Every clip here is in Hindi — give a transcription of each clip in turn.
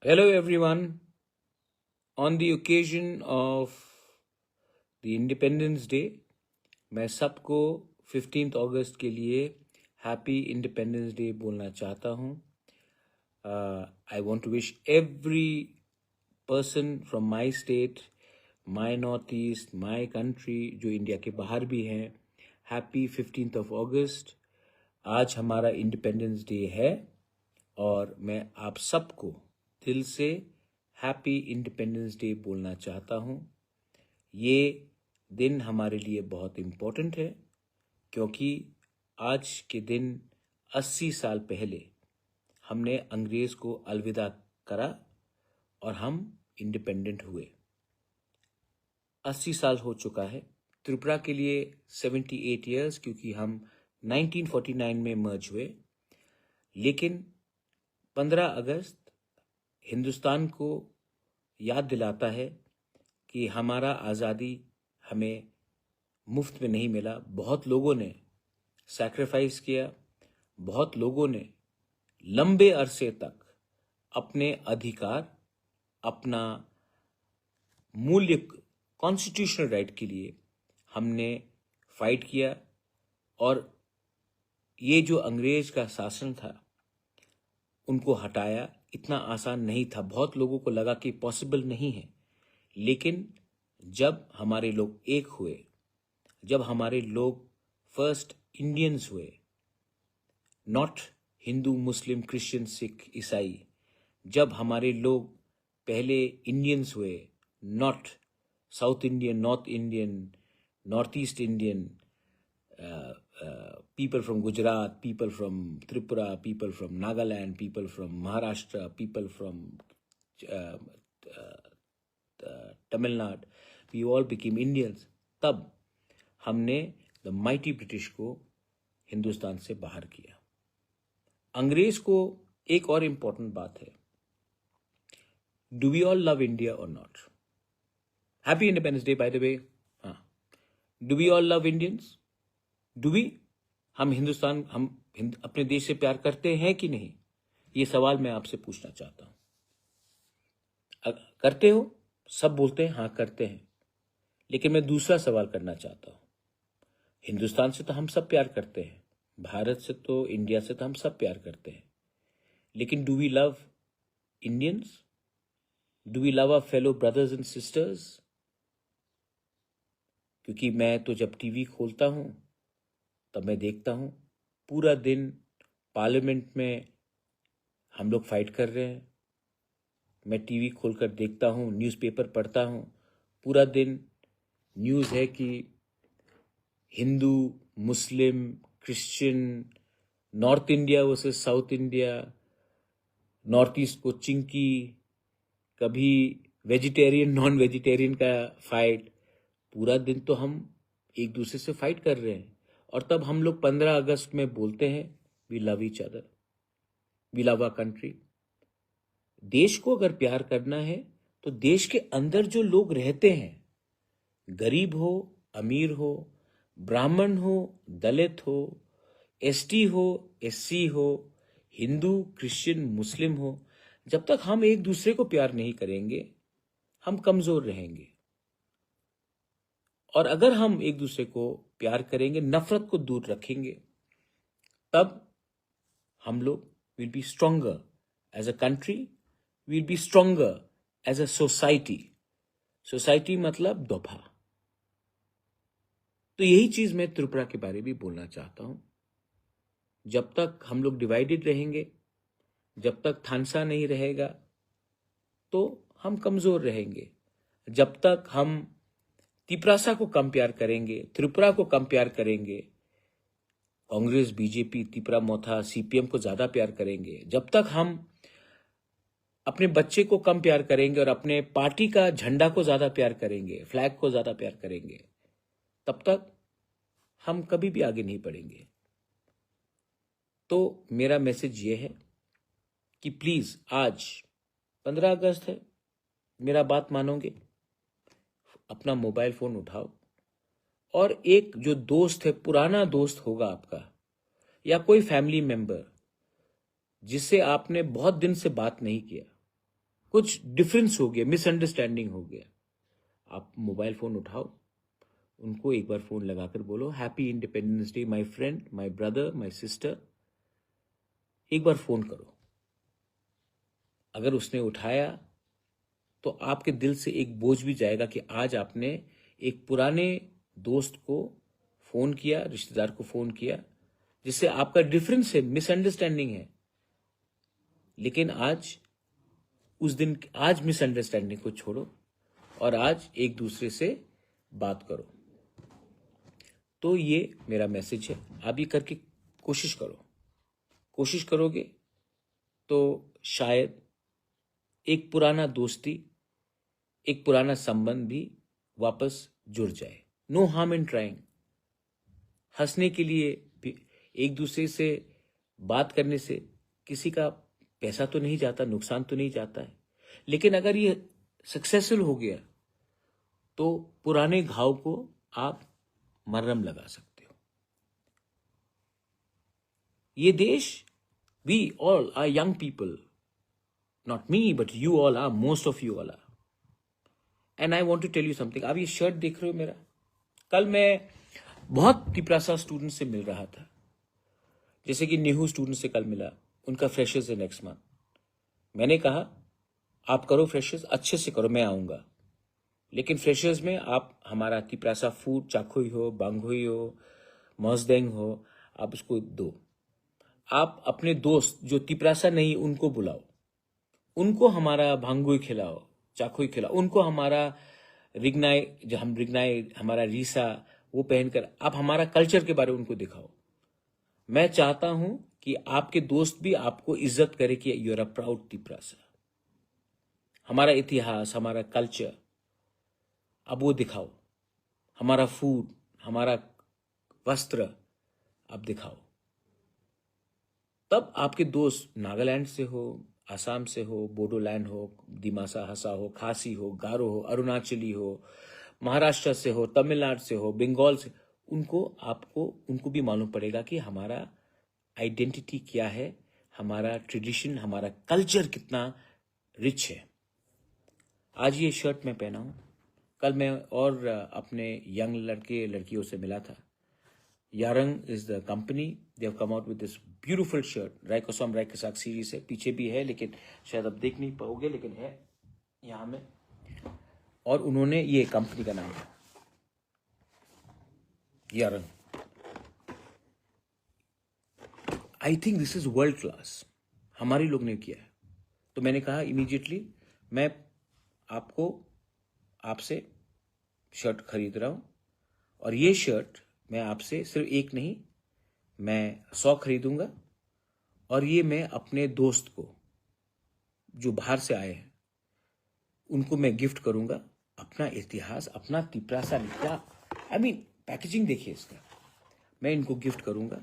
Hello everyone. On the occasion of the Independence Day, मैं सबको 15th अगस्त के लिए हैप्पी इंडिपेंडेंस डे बोलना चाहता हूँ. I want to wish every person from my state, my northeast, my country जो इंडिया के बाहर भी हैं, हैप्पी 15th of August. आज हमारा इंडिपेंडेंस डे है और मैं आप सबको दिल से हैप्पी इंडिपेंडेंस डे बोलना चाहता हूँ. ये दिन हमारे लिए बहुत इम्पोर्टेंट है क्योंकि आज के दिन 80 साल पहले हमने अंग्रेज़ को अलविदा करा और हम इंडिपेंडेंट हुए. 80 साल हो चुका है. त्रिपुरा के लिए 78 ईयर्स क्योंकि हम 1949 में मर्ज हुए. लेकिन 15 अगस्त हिंदुस्तान को याद दिलाता है कि हमारा आज़ादी हमें मुफ्त में नहीं मिला. बहुत लोगों ने सैक्रिफाइस किया. बहुत लोगों ने लंबे अरसे तक अपने अधिकार, अपना मूल्य, कॉन्स्टिट्यूशनल राइट के लिए हमने फाइट किया. और ये जो अंग्रेज का शासन था उनको हटाया इतना आसान नहीं था. बहुत लोगों को लगा कि पॉसिबल नहीं है. लेकिन जब हमारे लोग एक हुए, जब हमारे लोग फर्स्ट इंडियंस हुए, not Hindu, Muslim, Christian, Sikh, ईसाई, जब हमारे लोग पहले इंडियंस हुए, not south Indian, north Indian, north east Indian, people from Gujarat, people from Tripura, people from Nagaland, people from Maharashtra, people from Tamil Nadu, we all became Indians. तब हमने द माइटी ब्रिटिश को हिंदुस्तान से बाहर किया. अंग्रेज को एक और इम्पोर्टेंट बात है. Do we all love India और not? Happy independence day by the way. हाँ, do we all love Indians? Do we? हम हिंदुस्तान, हम अपने देश से प्यार करते हैं कि नहीं? ये सवाल मैं आपसे पूछना चाहता हूं. करते हो? सब बोलते हैं हाँ करते हैं. लेकिन मैं दूसरा सवाल करना चाहता हूं. हिंदुस्तान से तो हम सब प्यार करते हैं, भारत से तो, इंडिया से तो हम सब प्यार करते हैं. लेकिन do we love Indians? Do we love our fellow brothers and sisters? क्योंकि मैं तो जब टीवी खोलता हूं तब मैं देखता हूं पूरा दिन पार्लियामेंट में हम लोग फाइट कर रहे हैं. मैं टीवी खोलकर देखता हूं, न्यूज़पेपर पढ़ता हूं, पूरा दिन न्यूज़ है कि Hindu, Muslim, Christian, north India versus south India, north east को चिंकी, कभी वेजिटेरियन नॉन वेजिटेरियन का फाइट. पूरा दिन तो हम एक दूसरे से फाइट कर रहे हैं. और तब हम लोग 15 अगस्त में बोलते हैं we love each other, we love our country. देश को अगर प्यार करना है तो देश के अंदर जो लोग रहते हैं, गरीब हो, अमीर हो, ब्राह्मण हो, दलित हो, एसटी हो, एससी हो, हिंदू, क्रिश्चियन, मुस्लिम हो, जब तक हम एक दूसरे को प्यार नहीं करेंगे हम कमजोर रहेंगे. और अगर हम एक दूसरे को प्यार करेंगे, नफरत को दूर रखेंगे, तब हम लोग will be stronger as a country, will be stronger as a society. Society मतलब दोफा. तो यही चीज मैं त्रिपुरा के बारे में बोलना चाहता हूं. जब तक हम लोग डिवाइडेड रहेंगे, जब तक थानसा नहीं रहेगा, तो हम कमजोर रहेंगे. जब तक हम तिपरासा को कम प्यार करेंगे, त्रिपुरा को कम प्यार करेंगे, कांग्रेस, बीजेपी, तिपरा मोथा, सीपीएम को ज्यादा प्यार करेंगे, जब तक हम अपने बच्चे को कम प्यार करेंगे और अपने पार्टी का झंडा को ज्यादा प्यार करेंगे, फ्लैग को ज्यादा प्यार करेंगे, तब तक हम कभी भी आगे नहीं बढ़ेंगे. तो मेरा मैसेज ये है कि प्लीज, आज 15 अगस्त है, मेरा बात मानोगे? अपना मोबाइल फोन उठाओ और एक जो दोस्त है, पुराना दोस्त होगा आपका, या कोई फैमिली मेंबर जिससे आपने बहुत दिन से बात नहीं किया, कुछ डिफरेंस हो गया, मिसअंडरस्टैंडिंग हो गया, आप मोबाइल फोन उठाओ, उनको एक बार फोन लगाकर बोलो happy independence day my friend, my brother, my sister, एक बार फोन करो। अगर उसने उठाया तो आपके दिल से एक बोझ भी जाएगा कि आज आपने एक पुराने दोस्त को फोन किया, रिश्तेदार को फोन किया, जिससे आपका डिफरेंस है, मिसअंडरस्टैंडिंग है, लेकिन आज मिसअंडरस्टैंडिंग को छोड़ो और आज एक दूसरे से बात करो। तो ये मेरा मैसेज है, आप ये करके कोशिश करो। कोशिश करोगे तो शायद एक पुराना दोस्ती, एक पुराना संबंध भी वापस जुड़ जाए। No harm in trying. हंसने के लिए भी, एक दूसरे से बात करने से किसी का पैसा तो नहीं जाता, नुकसान तो नहीं जाता है, लेकिन अगर ये सक्सेसफुल हो गया तो पुराने घाव को आप मरहम लगा सकते हो। ये देश, we all are young people, not me but you all are, most of you all are. And I want to tell you something. आप ये शर्ट देख रहे हो मेरा, कल मैं बहुत तिपरासा स्टूडेंट से मिल रहा था, जैसे कि नेहरू स्टूडेंट से कल मिला, उनका फ्रेशर्स है नेक्स्ट मंथ। मैंने कहा आप करो फ्रेशर्स, अच्छे से करो, मैं आऊंगा, लेकिन फ्रेशर्स में आप हमारा तिपरासा फूड, चाखोई हो, बांगोई हो, मौजदेंग हो, आप उसको दो। आप अपने दोस्त जो तिपरासा नहीं उनको बुलाओ, उनको हमारा भांगुई खिलाओ, चाखोई खिलाओ, उनको हमारा रिगनाई, जो हम रिगनाई, हमारा रीसा वो पहनकर आप हमारा कल्चर के बारे में उनको दिखाओ। मैं चाहता हूं कि आपके दोस्त भी आपको इज्जत करे कि you are a proud Tiprasa. हमारा इतिहास, हमारा कल्चर अब वो दिखाओ, हमारा फूड, हमारा वस्त्र आप दिखाओ। तब आपके दोस्त नागालैंड से हो, आसाम से हो, बोडोलैंड हो, दिमासा हसा हो, खासी हो, गारो हो, अरुणाचली हो, महाराष्ट्र से हो, तमिलनाडु से हो, बंगाल से, उनको भी मालूम पड़ेगा कि हमारा आइडेंटिटी क्या है, हमारा ट्रेडिशन, हमारा कल्चर कितना रिच है। आज ये शर्ट मैं पहना हूं, कल मैं और अपने यंग लड़के लड़कियों से मिला था। Yarang is the company, they have come out with this beautiful shirt, राइकोसम राइकसाक सीरीज है, पीछे भी है लेकिन शायद अब देख नहीं पाओगे, लेकिन है यहां में। और उन्होंने, ये कंपनी का नाम है Yarang. I think this is world class, हमारे लोग ने किया है। तो मैंने कहा इमीडिएटली मैं आपसे शर्ट खरीद रहा हूं, और ये शर्ट मैं आपसे सिर्फ एक नहीं, मैं 100 खरीदूंगा, और ये मैं अपने दोस्त को जो बाहर से आए हैं उनको मैं गिफ्ट करूंगा। अपना इतिहास, अपना तिपरासा निकला, आई मीन पैकेजिंग देखिए इसका, मैं इनको गिफ्ट करूंगा।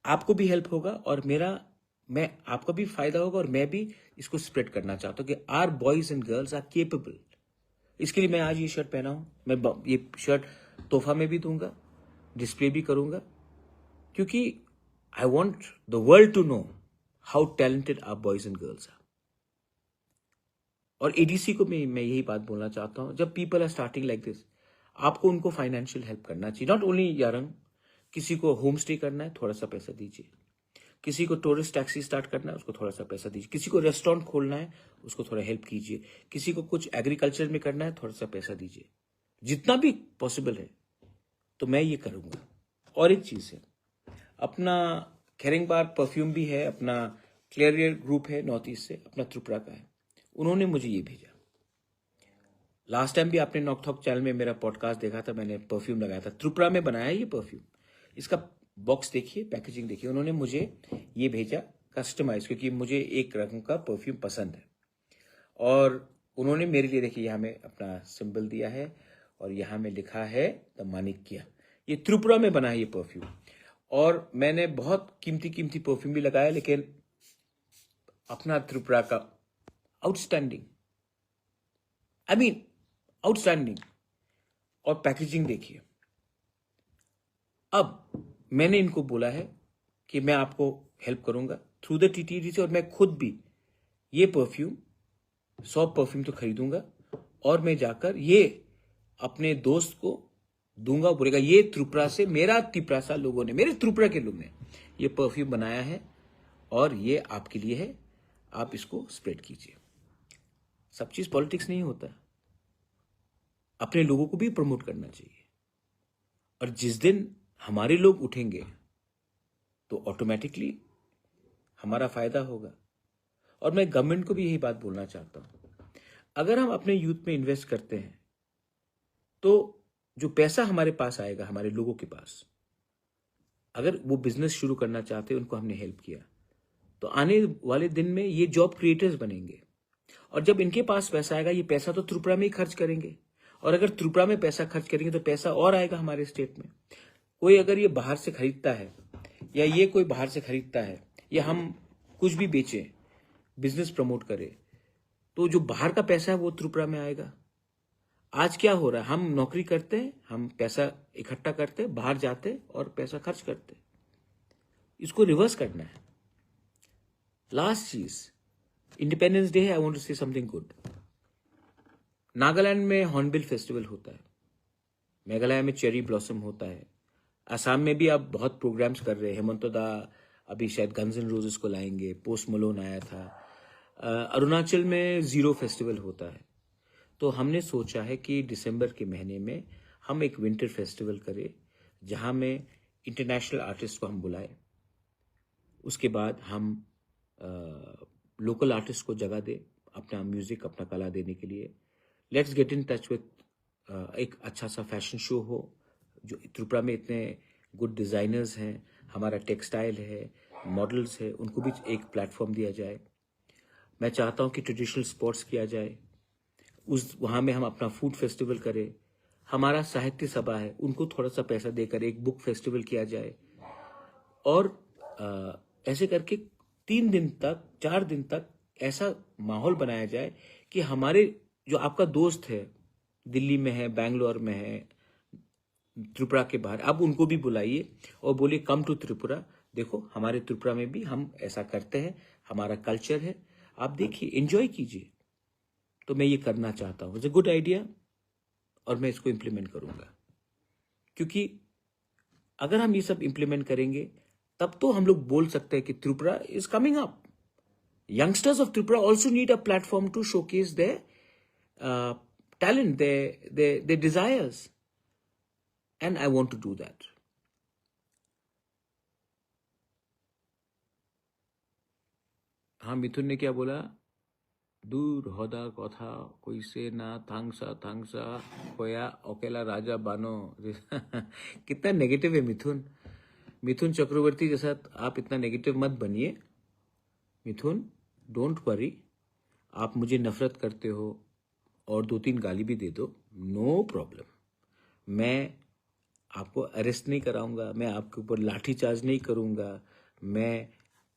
आपको भी हेल्प होगा और आपका भी फायदा होगा, और मैं भी इसको स्प्रेड करना चाहता हूं कि our boys and girls are capable. इसके लिए मैं आज ये शर्ट पहना हूं। मैं ये शर्ट तोहफा में भी दूंगा, डिस्प्ले भी करूंगा, क्योंकि I want the world to know how talented our boys and girls are. और एडीसी को मैं यही बात बोलना चाहता हूं, जब people are starting like this, आपको उनको फाइनेंशियल हेल्प करना चाहिए। नॉट ओनली यारंग, किसी को होम स्टे करना है, थोड़ा सा पैसा दीजिए। किसी को टूरिस्ट टैक्सी स्टार्ट करना है, उसको थोड़ा सा पैसा दीजिए। किसी को रेस्टोरेंट खोलना है, उसको थोड़ा हेल्प कीजिए। किसी को कुछ एग्रीकल्चर में करना है, थोड़ा सा पैसा दीजिए, जितना भी पॉसिबल है, तो मैं ये करूंगा। और एक चीज है, अपना खेरेंगबार परफ्यूम भी है, अपना क्लियर ग्रुप है नॉर्थ ईस्ट से, अपना त्रिपुरा का है, उन्होंने मुझे ये भेजा। लास्ट टाइम भी आपने नॉकथॉक चैनल में मेरा पॉडकास्ट देखा था, मैंने परफ्यूम लगाया था, त्रिपुरा में बनाया ये परफ्यूम। इसका बॉक्स देखिए, पैकेजिंग देखिए, उन्होंने मुझे ये भेजा कस्टमाइज, क्योंकि मुझे एक रंग का परफ्यूम पसंद है। और उन्होंने मेरे लिए देखिए यहाँ में अपना सिंबल दिया है, और यहाँ में लिखा है द माणिक्य। ये त्रिपुरा में बना है ये परफ्यूम। और मैंने बहुत कीमती कीमती परफ्यूम भी लगाया, लेकिन अपना त्रिपुरा का आउटस्टैंडिंग, आई मीन आउटस्टैंडिंग। और पैकेजिंग देखिए। अब मैंने इनको बोला है कि मैं आपको हेल्प करूंगा थ्रू द टीटीडी से, और मैं खुद भी ये परफ्यूम 100 परफ्यूम तो खरीदूंगा और मैं जाकर ये अपने दोस्त को दूंगा, बोलेगा ये त्रिपुरा से, मेरा तिपरासा लोगों ने, मेरे त्रिपुरा के लोग ने ये परफ्यूम बनाया है और ये आपके लिए है, आप इसको स्प्रेड कीजिए। सब चीज पॉलिटिक्स नहीं होता, अपने लोगों को भी प्रमोट करना चाहिए। और जिस दिन हमारे लोग उठेंगे तो ऑटोमेटिकली हमारा फायदा होगा। और मैं गवर्नमेंट को भी यही बात बोलना चाहता हूं, अगर हम अपने यूथ में इन्वेस्ट करते हैं तो जो पैसा हमारे पास आएगा, हमारे लोगों के पास, अगर वो बिजनेस शुरू करना चाहते हैं, उनको हमने हेल्प किया, तो आने वाले दिन में ये जॉब क्रिएटर्स बनेंगे। और जब इनके पास पैसा आएगा, ये पैसा तो त्रिपुरा में ही खर्च करेंगे, और अगर त्रिपुरा में पैसा खर्च करेंगे तो पैसा और आएगा हमारे स्टेट में। कोई अगर ये बाहर से खरीदता है, या ये कोई बाहर से खरीदता है, या हम कुछ भी बेचें, बिजनेस प्रमोट करें, तो जो बाहर का पैसा है वो त्रिपुरा में आएगा। आज क्या हो रहा है, हम नौकरी करते हैं, हम पैसा इकट्ठा करते हैं, बाहर जाते हैं और पैसा खर्च करते हैं। इसको रिवर्स करना है। लास्ट चीज, इंडिपेंडेंस डे है, I want to say something good. Nagaland में हॉर्नबिल फेस्टिवल होता है, मेघालय में चेरी ब्लॉसम होता है, असम में भी आप बहुत प्रोग्राम्स कर रहे हैं। हेमंत दा अभी शायद गन्स एंड रोजेस को लाएंगे, पोस्ट मलोन आया था। अरुणाचल में जीरो फेस्टिवल होता है। तो हमने सोचा है कि दिसंबर के महीने में हम एक विंटर फेस्टिवल करें, जहां में इंटरनेशनल आर्टिस्ट को हम बुलाएं। उसके बाद हम लोकल आर्टिस्ट को जगह दे अपना म्यूजिक, अपना कला देने के लिए। Let's get in touch with एक अच्छा सा फैशन शो हो, जो त्रिपुरा में इतने गुड डिजाइनर्स हैं, हमारा टेक्सटाइल है, मॉडल्स है, उनको भी एक प्लेटफॉर्म दिया जाए। मैं चाहता हूं कि ट्रेडिशनल स्पोर्ट्स किया जाए, वहां में हम अपना फूड फेस्टिवल करें। हमारा साहित्य सभा है, उनको थोड़ा सा पैसा देकर एक बुक फेस्टिवल किया जाए। और ऐसे करके 3 दिन तक, 4 दिन तक ऐसा माहौल बनाया जाए कि हमारे जो आपका दोस्त है, दिल्ली में है, बैंगलोर में है, त्रिपुरा के बाहर, आप उनको भी बुलाइए और बोलिए कम टू त्रिपुरा। देखो हमारे त्रिपुरा में भी हम ऐसा करते हैं, हमारा कल्चर है, आप देखिए, एंजॉय कीजिए। तो मैं ये करना चाहता हूँ, इट्स अ गुड आइडिया, और मैं इसको इम्प्लीमेंट करूंगा। क्योंकि अगर हम ये सब इम्प्लीमेंट करेंगे, तब तो हम लोग बोल सकते हैं कि Tripura is coming up. Youngsters of Tripura also need a platform to showcase their talent, their desires, and I want to do that. हाँ, मिथुन ने क्या बोला? दूर होदा कथा कोई से ना थांगसा कोया अकेला राजा बानो। कितना नेगेटिव है मिथुन चक्रवर्ती के साथ आप इतना नेगेटिव मत बनिए। मिथुन, डोंट वरी, आप मुझे नफरत करते हो और 2-3 गाली भी दे दो, नो प्रॉब्लम। मैं आपको अरेस्ट नहीं कराऊंगा, मैं आपके ऊपर लाठी चार्ज नहीं करूंगा, मैं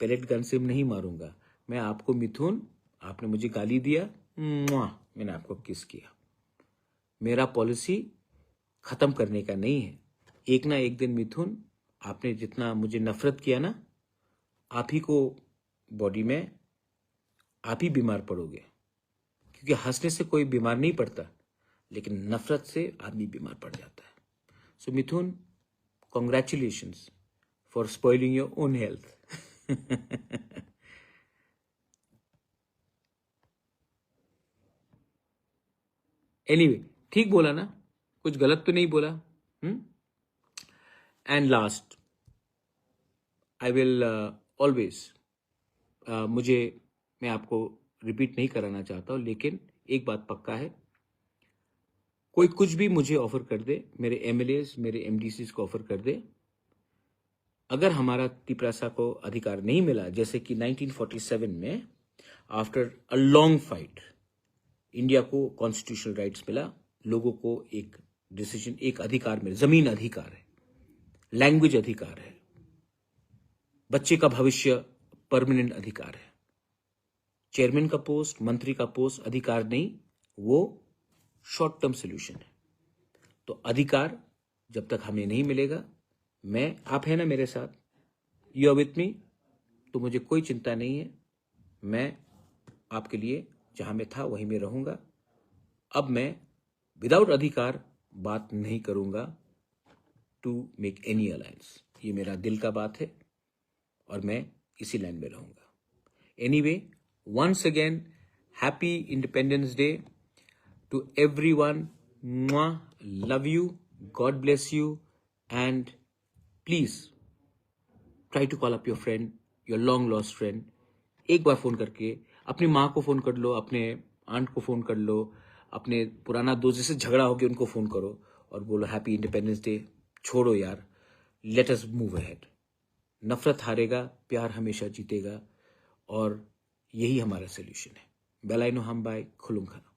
पैलेट गन से नहीं मारूंगा। मैं आपको, मिथुन, आपने मुझे गाली दिया, मैंने आपको किस किया। मेरा पॉलिसी खत्म करने का नहीं है। एक ना एक दिन मिथुन, आपने जितना मुझे नफरत किया ना, आप ही को बॉडी में आप ही बीमार पड़ोगे। क्योंकि हंसने से कोई बीमार नहीं पड़ता, लेकिन नफरत से आदमी बीमार पड़ जाता है। So Mithun, congratulations for spoiling your own health. Anyway, ठीक बोला ना, कुछ गलत तो नहीं बोला। And last, I will always, मैं आपको रिपीट नहीं कराना चाहता हूं, लेकिन एक बात पक्का है, कोई कुछ भी मुझे ऑफर कर दे, मेरे एमएलएस, मेरे एमडीसीज को ऑफर कर दे, अगर हमारा तिपरासा को अधिकार नहीं मिला, जैसे कि 1947 में after a long fight India को कॉन्स्टिट्यूशनल राइट्स मिला, लोगों को एक डिसीजन, एक अधिकार मिला, जमीन अधिकार है, लैंग्वेज अधिकार है, बच्चे का भविष्य परमानेंट अधिकार है। चेयरमैन का पोस्ट, मंत्री का पोस्ट अधिकार नहीं, वो शॉर्ट टर्म सोल्यूशन है। तो अधिकार जब तक हमें नहीं मिलेगा, आप है ना मेरे साथ, यू आर विथ मी, तो मुझे कोई चिंता नहीं है, मैं आपके लिए जहां मैं था वहीं मैं रहूंगा। अब मैं विदाउट अधिकार बात नहीं करूंगा टू मेक एनी अलायंस। ये मेरा दिल का बात है और मैं इसी लाइन में रहूंगा। Anyway, once again, happy Independence Day to everyone. Mwah, love you, God bless you, and please try to call up your friend, your long lost friend. एक बार फोन करके अपनी माँ को फोन कर लो, अपने आंट को फोन कर लो, अपने पुराना दोस्त जिससे झगड़ा हो गया उनको फोन करो और बोलो हैप्पी इंडिपेंडेंस डे। छोड़ो यार, लेट अस मूव अहेड। नफरत हारेगा, प्यार हमेशा जीतेगा और यही हमारा सोल्यूशन है। बेलाइनो हम बाय खुलुंखा।